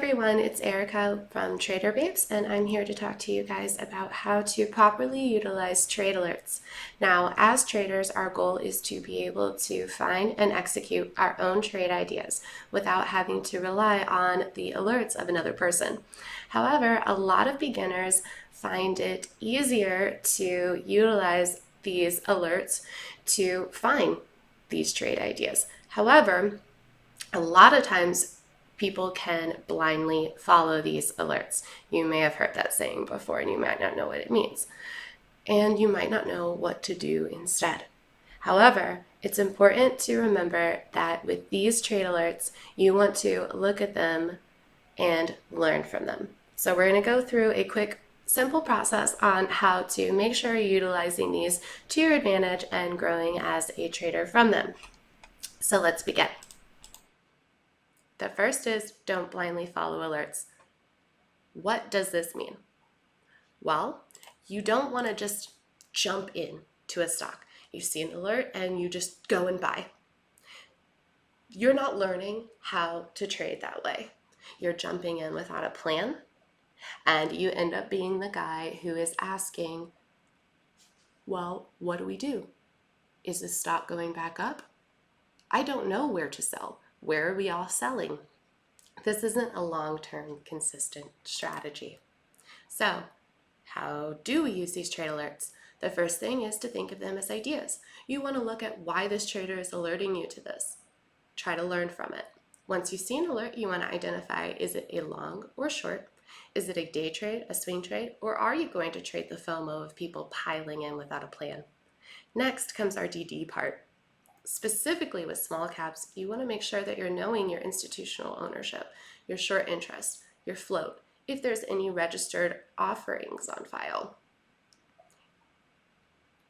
everyone, it's Erica from Trader Babes, and I'm here to talk to you guys about how to properly utilize trade alerts. Now, as traders, our goal is to be able to find and execute our own trade ideas without having to rely on the alerts of another person. However, a lot of beginners find it easier to utilize these alerts to find these trade ideas. However, a lot of times people can blindly follow these alerts. You may have heard that saying before and you might not know what it means. And you might not know what to do instead. However, it's important to remember that with these trade alerts, you want to look at them and learn from them. So we're going to go through a quick simple process on how to make sure you're utilizing these to your advantage and growing as a trader from them. So let's begin. The first is don't blindly follow alerts. What does this mean? Well, you don't want to just jump in to a stock. You see an alert and you just go and buy. You're not learning how to trade that way. You're jumping in without a plan, and you end up being the guy who is asking, well, what do we do? Is the stock going back up? I don't know where to sell. Where are we all selling? This isn't a long-term consistent strategy. So, how do we use these trade alerts? The first thing is to think of them as ideas. You want to look at why this trader is alerting you to this. Try to learn from it. Once you see an alert, you want to identify, is it a long or short? Is it a day trade, a swing trade, or are you going to trade the FOMO of people piling in without a plan? Next comes our DD part. Specifically with small caps, you want to make sure that you're knowing your institutional ownership, your short interest, your float, if there's any registered offerings on file.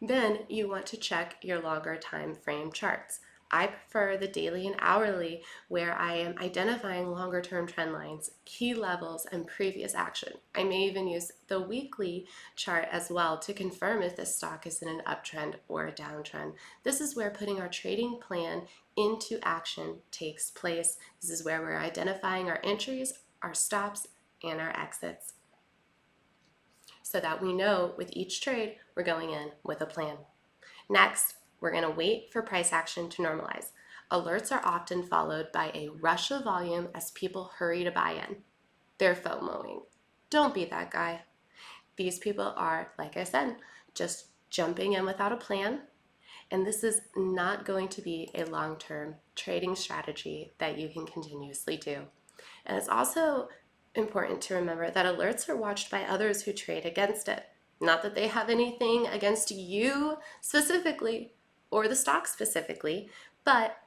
Then you want to check your longer time frame charts. I prefer the daily and hourly, where I am identifying longer term trend lines, key levels, and previous action. I may even use the weekly chart as well to confirm if this stock is in an uptrend or a downtrend. This is where putting our trading plan into action takes place. This is where we're identifying our entries, our stops, and our exits, so that we know with each trade we're going in with a plan. Next, we're going to wait for price action to normalize. Alerts are often followed by a rush of volume as people hurry to buy in. They're FOMOing. Don't be that guy. These people are, like I said, just jumping in without a plan, and this is not going to be a long-term trading strategy that you can continuously do. And it's also important to remember that alerts are watched by others who trade against it. Not that they have anything against you specifically, or the stock specifically, but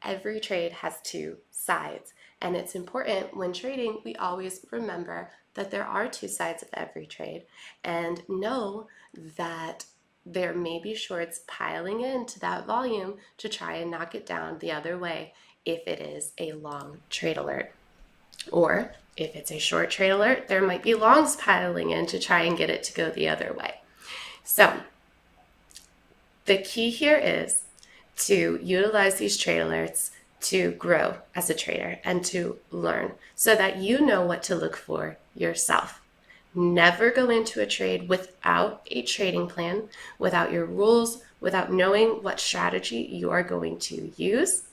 every trade has two sides. And it's important when trading, we always remember that there are two sides of every trade, and know that there may be shorts piling into that volume to try and knock it down the other way if it is a long trade alert. Or if it's a short trade alert, there might be longs piling in to try and get it to go the other way. So the key here is to utilize these trade alerts to grow as a trader and to learn so that you know what to look for yourself. Never go into a trade without a trading plan, without your rules, without knowing what strategy you are going to use.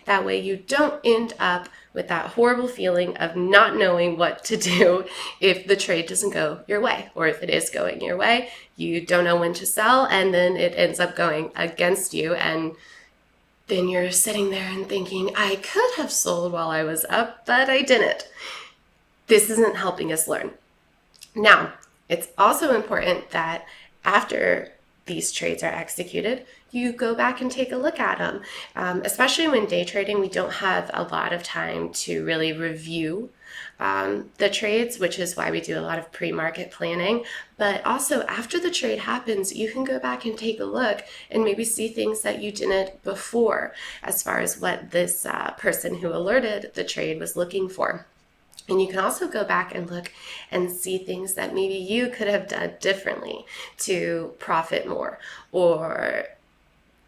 That way you don't end up with that horrible feeling of not knowing what to do if the trade doesn't go your way, or if it is going your way, you don't know when to sell, and then it ends up going against you, and then you're sitting there and thinking, I could have sold while I was up, but I didn't. This isn't helping us learn. Now, it's also important that after these trades are executed, you go back and take a look at them. Especially when day trading, we don't have a lot of time to really review the trades, which is why we do a lot of pre-market planning. But also after the trade happens, you can go back and take a look and maybe see things that you didn't before, as far as what this person who alerted the trade was looking for. And you can also go back and look and see things that maybe you could have done differently to profit more, or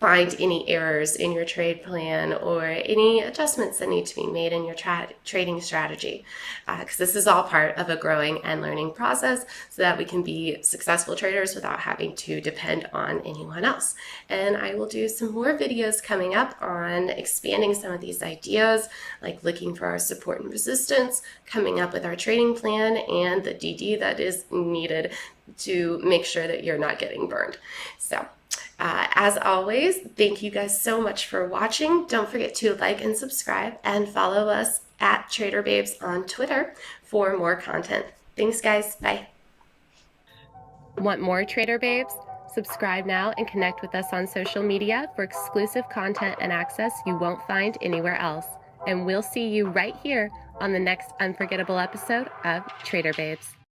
find any errors in your trade plan or any adjustments that need to be made in your trading strategy, because this is all part of a growing and learning process so that we can be successful traders without having to depend on anyone else. And I will do some more videos coming up on expanding some of these ideas, like looking for our support and resistance, coming up with our trading plan, and the DD that is needed to make sure that you're not getting burned. So as always, thank you guys so much for watching. Don't forget to like and subscribe and follow us at Trader Babes on Twitter for more content. Thanks, guys. Bye. Want more Trader Babes? Subscribe now and connect with us on social media for exclusive content and access you won't find anywhere else. And we'll see you right here on the next unforgettable episode of Trader Babes.